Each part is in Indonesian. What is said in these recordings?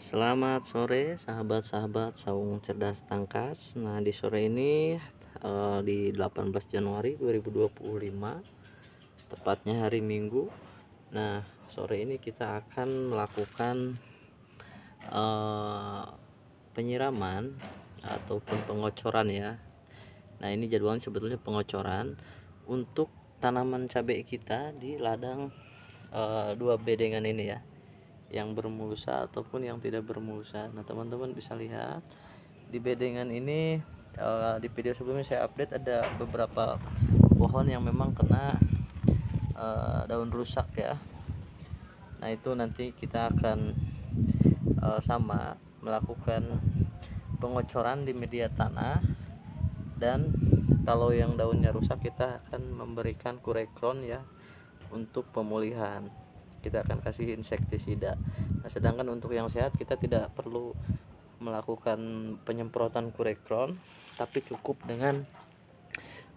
Selamat sore sahabat-sahabat saung cerdas tangkas. Nah, di sore ini di 18 Januari 2025, tepatnya hari Minggu. Nah, sore ini kita akan melakukan eh, penyiraman ataupun pengocoran ya. Nah, ini jadwalnya sebetulnya pengocoran untuk tanaman cabai kita di ladang 2 bedengan ini ya, yang bermulsa ataupun yang tidak bermulsa. Nah, teman-teman bisa lihat di bedengan ini, di video sebelumnya saya update ada beberapa pohon yang memang kena daun rusak ya. Nah, itu nanti kita akan sama melakukan pengocoran di media tanah, dan kalau yang daunnya rusak kita akan memberikan kurekron ya untuk pemulihan. Kita akan kasih insektisida. Nah, sedangkan untuk yang sehat kita tidak perlu melakukan penyemprotan kurekron, tapi cukup dengan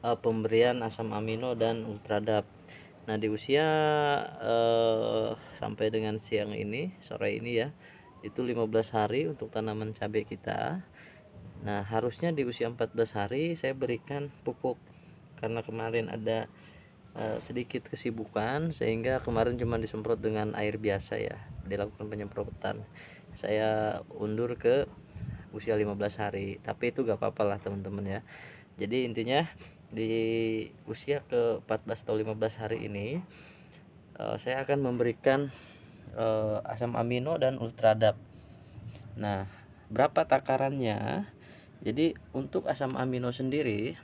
pemberian asam amino dan ultradap. Nah, di usia sampai dengan siang ini, sore ini ya, itu 15 hari untuk tanaman cabai kita. Nah, harusnya di usia 14 hari saya berikan pupuk, karena kemarin ada sedikit kesibukan sehingga kemarin cuma disemprot dengan air biasa ya, dilakukan penyemprotan. Saya undur ke usia 15 hari, tapi itu gak apa-apa lah teman-teman ya. Jadi intinya di usia ke 14 atau 15 hari ini saya akan memberikan asam amino dan ultradap. Nah, berapa takarannya? Jadi untuk asam amino sendiri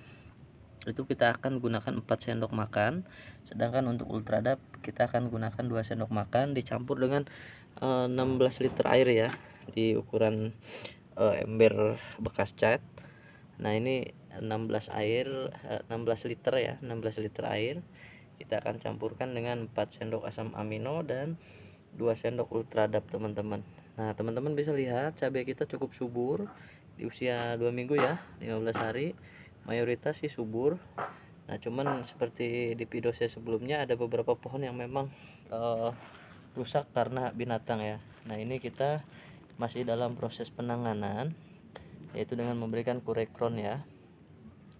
itu kita akan gunakan 4 sendok makan, sedangkan untuk ultradap kita akan gunakan 2 sendok makan dicampur dengan 16 liter air ya, di ukuran ember bekas cat. Nah, ini 16 liter ya, 16 liter air kita akan campurkan dengan 4 sendok asam amino dan 2 sendok ultradap teman-teman. Nah, teman-teman bisa lihat cabai kita cukup subur di usia 2 minggu ya, 15 hari mayoritas sih subur. Nah, cuman seperti di video saya sebelumnya ada beberapa pohon yang memang rusak karena binatang ya. Nah, ini kita masih dalam proses penanganan, yaitu dengan memberikan kurekron ya.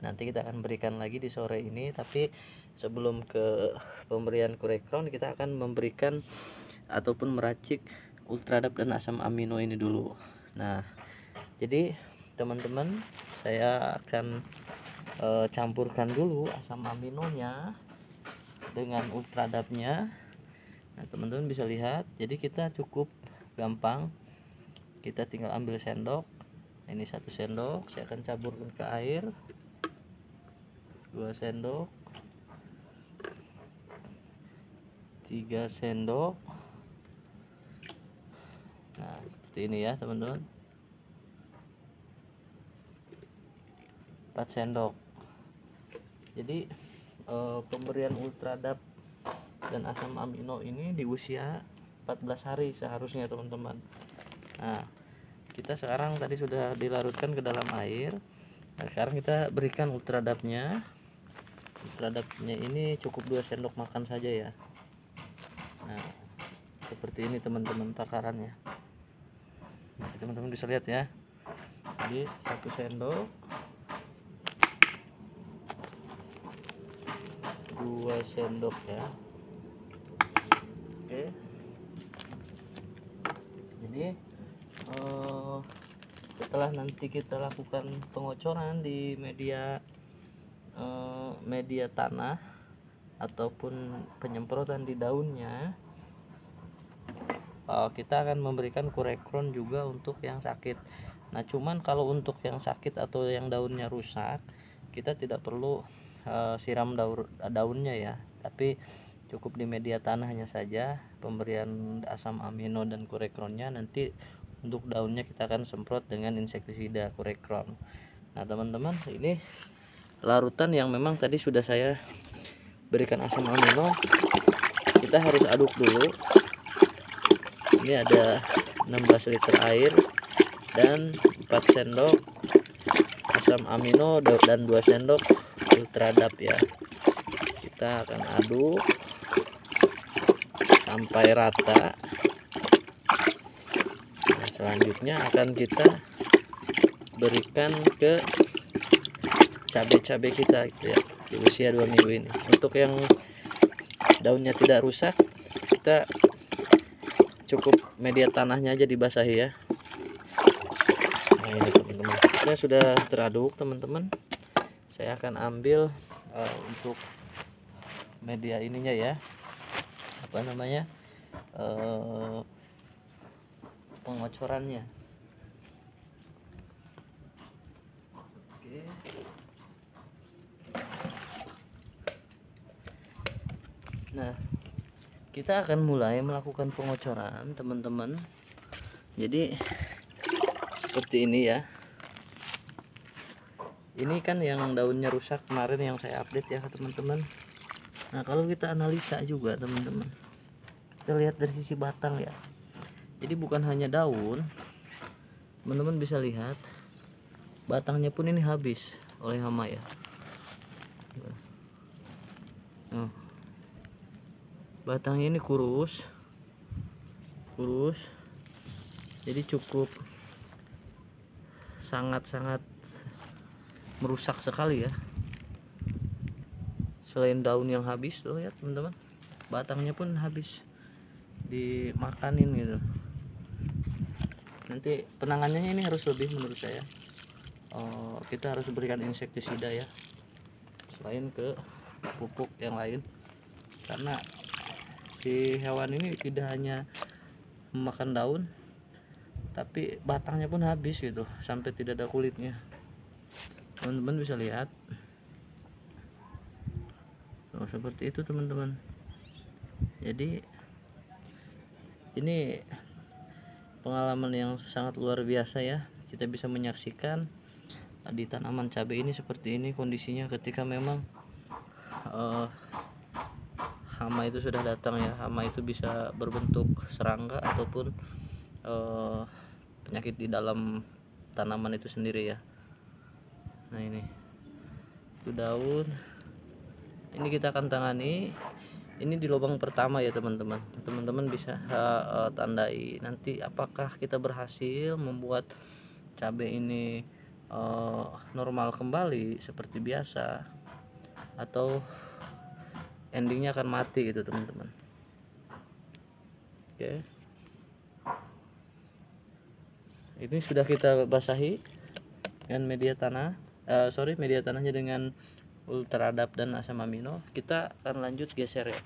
Nanti kita akan berikan lagi di sore ini, tapi sebelum ke pemberian kurekron kita akan memberikan ataupun meracik ultradap dan asam amino ini dulu. Nah, jadi teman-teman, saya akan campurkan dulu asam aminonya dengan ultradapnya. Nah, teman-teman bisa lihat, jadi kita cukup gampang, kita tinggal ambil sendok. Ini 1 sendok, saya akan campurkan ke air, 2 sendok, 3 sendok. Nah, seperti ini ya teman-teman, 4 sendok. Jadi pemberian ultradap dan asam amino ini di usia 14 hari seharusnya teman-teman. Nah, kita sekarang tadi sudah dilarutkan ke dalam air. Nah, sekarang kita berikan ultradapnya. Ultradapnya ini cukup 2 sendok makan saja ya. Nah, seperti ini teman-teman takarannya. Nah, teman-teman bisa lihat ya. Jadi 1 sendok, 2 sendok ya. Oke. Jadi setelah nanti kita lakukan pengocoran di media tanah ataupun penyemprotan di daunnya, kita akan memberikan kurekron juga untuk yang sakit. Nah, cuman kalau untuk yang sakit atau yang daunnya rusak, kita tidak perlu siram daunnya ya, tapi cukup di media tanahnya saja pemberian asam amino dan kurekronnya. Nanti untuk daunnya kita akan semprot dengan insektisida kurekron. Nah, teman-teman, ini larutan yang memang tadi sudah saya berikan asam amino, kita harus aduk dulu. Ini ada 16 liter air dan 4 sendok asam amino dan 2 sendok ultradap ya. Kita akan aduk sampai rata. Nah, selanjutnya akan kita berikan ke cabai-cabai kita gitu ya, di usia 2 minggu ini. Untuk yang daunnya tidak rusak, kita cukup media tanahnya aja dibasahi ya. Nah ini teman-teman, ini sudah teraduk teman-teman. Saya akan ambil untuk media ininya ya, apa namanya, pengocorannya. Oke. Nah, kita akan mulai melakukan pengocoran teman-teman. Jadi seperti ini ya. Ini kan yang daunnya rusak kemarin yang saya update ya teman-teman. Nah, kalau kita analisa juga teman-teman, kita lihat dari sisi batang ya. Jadi bukan hanya daun, teman-teman bisa lihat batangnya pun ini habis oleh hama ya. Nah, batangnya ini kurus, jadi cukup sangat-sangat merusak sekali ya. Selain daun yang habis tuh ya teman-teman, batangnya pun habis dimakanin gitu. Nanti penanganannya ini harus lebih menurut saya. Kita harus berikan insektisida ya, selain ke pupuk yang lain, karena si hewan ini tidak hanya memakan daun, tapi batangnya pun habis gitu, sampai tidak ada kulitnya. Teman-teman bisa lihat. Seperti itu teman-teman. Jadi ini pengalaman yang sangat luar biasa ya. Kita bisa menyaksikan di tanaman cabai ini seperti ini kondisinya ketika memang hama itu sudah datang ya. Hama itu bisa berbentuk serangga ataupun penyakit di dalam tanaman itu sendiri ya. Nah ini itu daun, ini kita akan tangani. Ini di lubang pertama ya teman-teman. Teman-teman bisa tandai nanti apakah kita berhasil membuat cabai ini normal kembali seperti biasa, atau endingnya akan mati gitu teman-teman. Oke, ini sudah kita basahi dengan media tanah, media tanahnya dengan ultradap dan asam amino. Kita akan lanjut geser ya.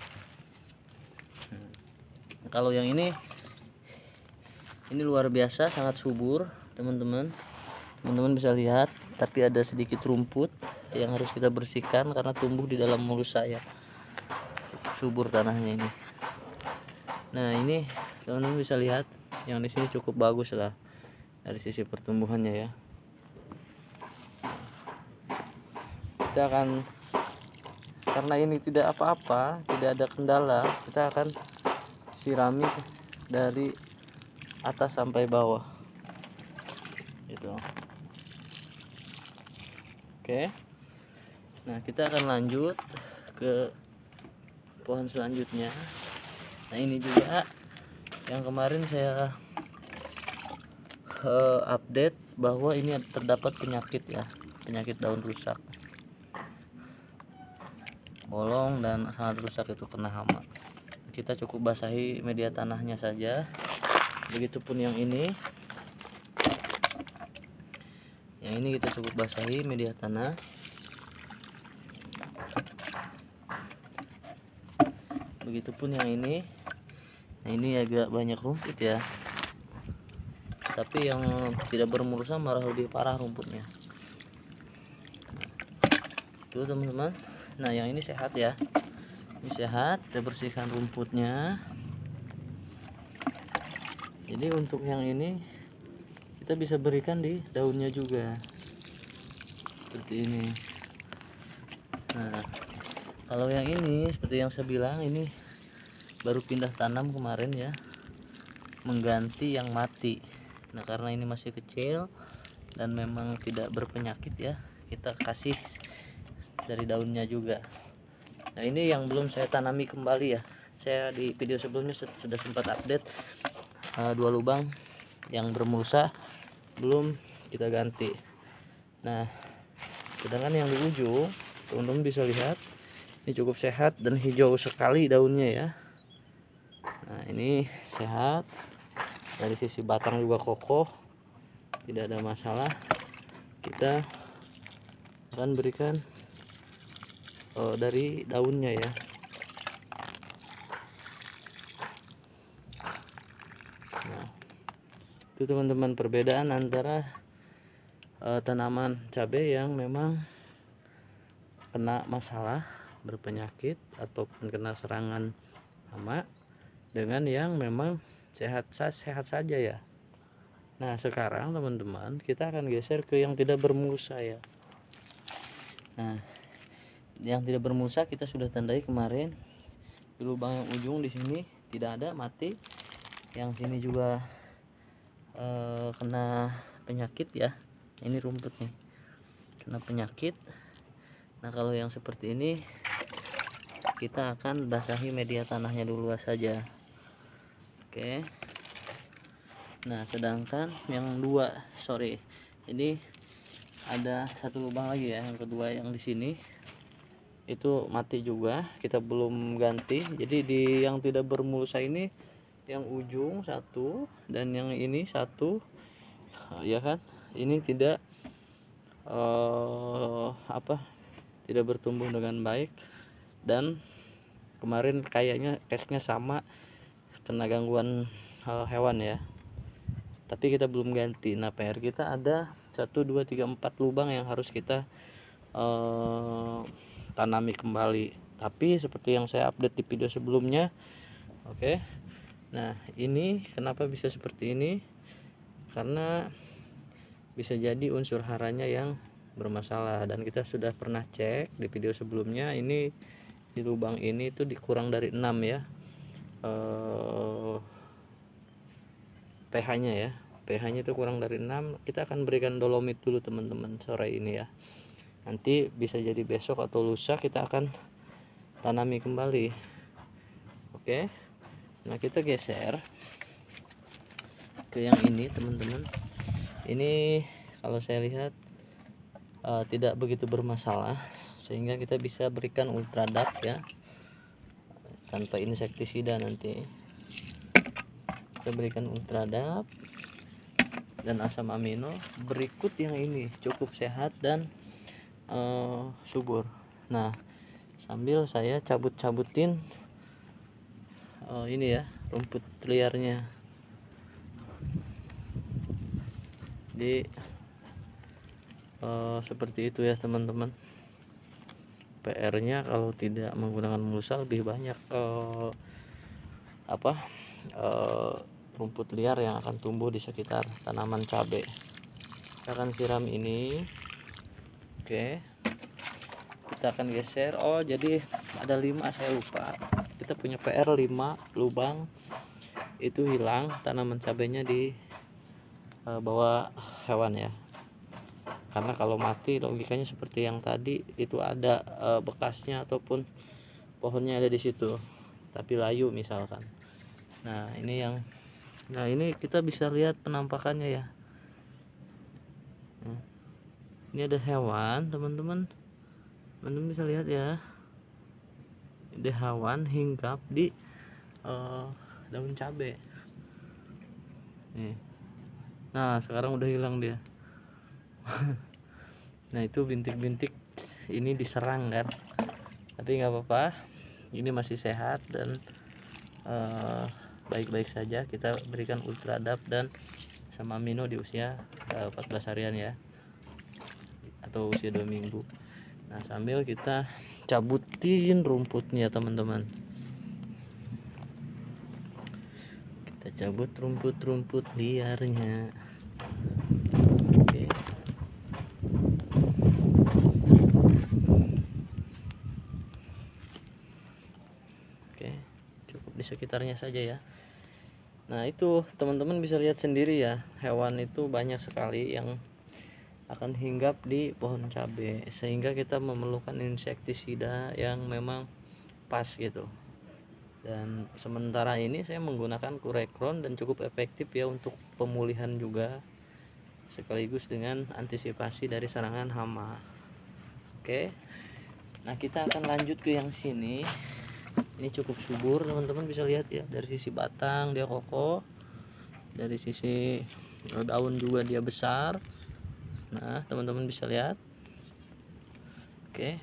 Kalau yang ini luar biasa, sangat subur teman-teman. Teman-teman bisa lihat, tapi ada sedikit rumput yang harus kita bersihkan karena tumbuh di dalam mulus saya. Subur tanahnya ini. Nah ini teman-teman bisa lihat, yang di sini cukup bagus lah dari sisi pertumbuhannya ya. Kita akan, karena ini tidak apa-apa, tidak ada kendala, kita akan sirami dari atas sampai bawah gitu. Oke, nah kita akan lanjut ke pohon selanjutnya. Nah ini juga yang kemarin saya update bahwa ini terdapat penyakit ya, penyakit daun rusak, bolong dan sangat rusak, itu kena hama. Kita cukup basahi media tanahnya saja. Begitupun yang ini kita cukup basahi media tanah. Begitupun yang ini. Nah ini agak banyak rumput ya, tapi yang tidak bermurusan malah lebih parah rumputnya. Tuh teman-teman. Nah yang ini sehat ya, ini sehat. Kita bersihkan rumputnya. Jadi untuk yang ini kita bisa berikan di daunnya juga seperti ini. Nah kalau yang ini seperti yang saya bilang, ini baru pindah tanam kemarin ya, mengganti yang mati. Nah karena ini masih kecil dan memang tidak berpenyakit ya, kita kasih dari daunnya juga. Nah ini yang belum saya tanami kembali ya. Saya di video sebelumnya sudah sempat update 2 lubang yang bermulsa belum kita ganti. Nah, sedangkan yang di ujung teman-teman bisa lihat ini cukup sehat dan hijau sekali daunnya ya. Nah, ini sehat, dari sisi batang juga kokoh, tidak ada masalah. Kita akan berikan dari daunnya ya. Nah, itu teman-teman perbedaan antara tanaman cabai yang memang kena masalah berpenyakit ataupun kena serangan hama dengan yang memang sehat saja ya. Nah, sekarang teman-teman kita akan geser ke yang tidak bermulsa ya. Nah, yang tidak bermulsa kita sudah tandai kemarin di lubang yang ujung di sini tidak ada, mati. Yang sini juga kena penyakit ya. Ini rumput nih kena penyakit. Nah, kalau yang seperti ini kita akan basahi media tanahnya dulu saja. Oke. Nah, sedangkan yang ini ada satu lubang lagi ya, yang kedua yang di sini itu mati juga, kita belum ganti. Jadi di yang tidak bermulsa ini yang ujung satu dan yang ini satu ya kan, ini tidak tidak bertumbuh dengan baik, dan kemarin kayaknya case-nya sama, kena gangguan hewan ya, tapi kita belum ganti. Nah, PR kita ada 1 2 3 4 lubang yang harus kita tanami kembali, tapi seperti yang saya update di video sebelumnya. Oke. Nah, ini kenapa bisa seperti ini, karena bisa jadi unsur haranya yang bermasalah, dan kita sudah pernah cek di video sebelumnya. Ini di lubang ini itu dikurang dari 6 ya pH-nya ya. pH-nya itu kurang dari 6. Kita akan berikan dolomit dulu teman-teman sore ini ya. Nanti bisa jadi besok atau lusa kita akan tanami kembali. Oke. Nah, kita geser ke yang ini teman-teman. Ini kalau saya lihat tidak begitu bermasalah, sehingga kita bisa berikan ultradap ya, tanpa insektisida. Nanti kita berikan ultradap dan asam amino. Berikut yang ini cukup sehat dan subur. Nah, sambil saya cabut-cabutin ini ya, rumput liarnya. Jadi seperti itu ya teman-teman. PR-nya kalau tidak menggunakan mulsa lebih banyak rumput liar yang akan tumbuh di sekitar tanaman cabai. Kita akan siram ini. Oke, kita akan geser. Jadi ada 5, saya lupa. Kita punya PR 5 lubang, itu hilang tanaman cabainya di bawah hewan ya. Karena kalau mati logikanya seperti yang tadi, itu ada bekasnya ataupun pohonnya ada di situ, tapi layu misalkan. Nah, ini kita bisa lihat penampakannya ya. Ini ada hewan teman-teman bisa lihat ya, ada hewan hinggap di daun cabai nih. Nah, sekarang udah hilang dia. Nah, itu bintik-bintik ini diserang kan, tapi nggak apa-apa, ini masih sehat dan baik-baik saja. Kita berikan ultradap dan sama amino di usia 14 harian ya, atau usia 2 minggu. Nah, sambil kita cabutin rumputnya teman-teman, kita cabut rumput-rumput liarnya. Oke, cukup di sekitarnya saja ya. Nah, itu teman-teman bisa lihat sendiri ya, hewan itu banyak sekali yang akan hinggap di pohon cabai, sehingga kita memerlukan insektisida yang memang pas gitu. Dan sementara ini saya menggunakan Kurekron dan cukup efektif ya untuk pemulihan juga, sekaligus dengan antisipasi dari serangan hama. Oke, nah kita akan lanjut ke yang sini. Ini cukup subur, teman-teman bisa lihat ya, dari sisi batang dia kokoh, dari sisi daun juga dia besar. Nah teman-teman bisa lihat. Oke,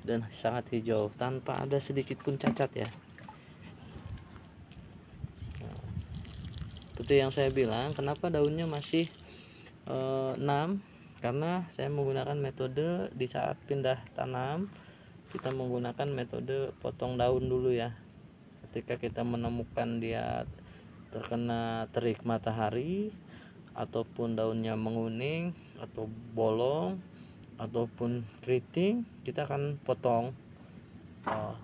dan sangat hijau tanpa ada sedikit pun cacat ya. Itu yang saya bilang kenapa daunnya masih 6, karena saya menggunakan metode di saat pindah tanam, kita menggunakan metode potong daun dulu ya. Ketika kita menemukan dia terkena terik matahari ataupun daunnya menguning atau bolong ataupun keriting, kita akan potong.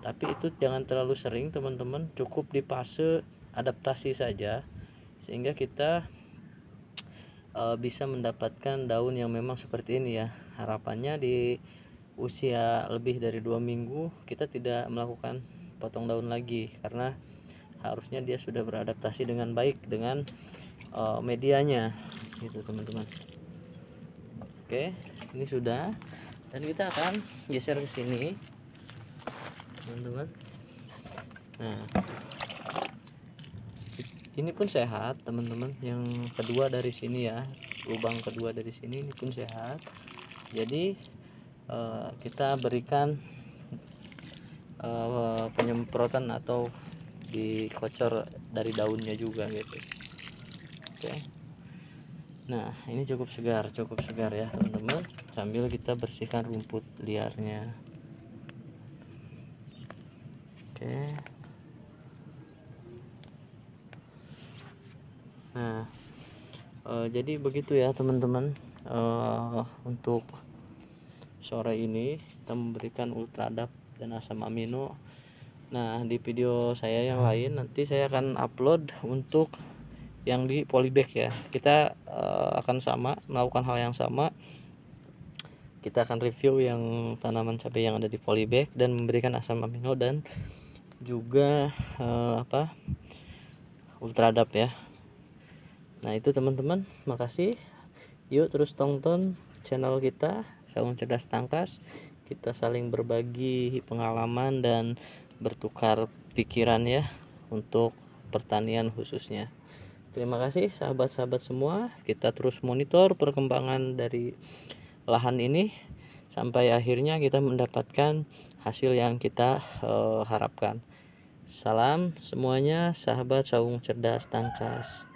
Tapi itu jangan terlalu sering teman-teman, cukup di fase adaptasi saja, sehingga kita bisa mendapatkan daun yang memang seperti ini ya. Harapannya di usia lebih dari 2 minggu kita tidak melakukan potong daun lagi, karena harusnya dia sudah beradaptasi dengan baik dengan medianya gitu teman-teman. Oke, ini sudah, dan kita akan geser ke sini teman-teman. Nah ini pun sehat teman-teman, yang kedua dari sini ya, lubang kedua dari sini ini pun sehat. Jadi kita berikan penyemprotan atau dikocor dari daunnya juga gitu. Oke, nah ini cukup segar ya teman-teman, sambil kita bersihkan rumput liarnya. Oke, nah jadi begitu ya teman-teman, untuk sore ini kita memberikan Ultradap dan asam amino. Nah di video saya yang lain nanti saya akan upload untuk yang di polybag ya. Kita akan sama melakukan hal yang sama, kita akan review yang tanaman cabai yang ada di polybag dan memberikan asam amino dan juga Ultradap ya. Nah itu teman-teman, makasih. Yuk terus tonton channel kita Saung Cerdas Tangkas. Kita saling berbagi pengalaman dan bertukar pikiran ya, untuk pertanian khususnya. Terima kasih sahabat-sahabat semua. Kita terus monitor perkembangan dari lahan ini sampai akhirnya kita mendapatkan hasil yang kita harapkan. Salam semuanya sahabat Saung Cerdas Tangkas.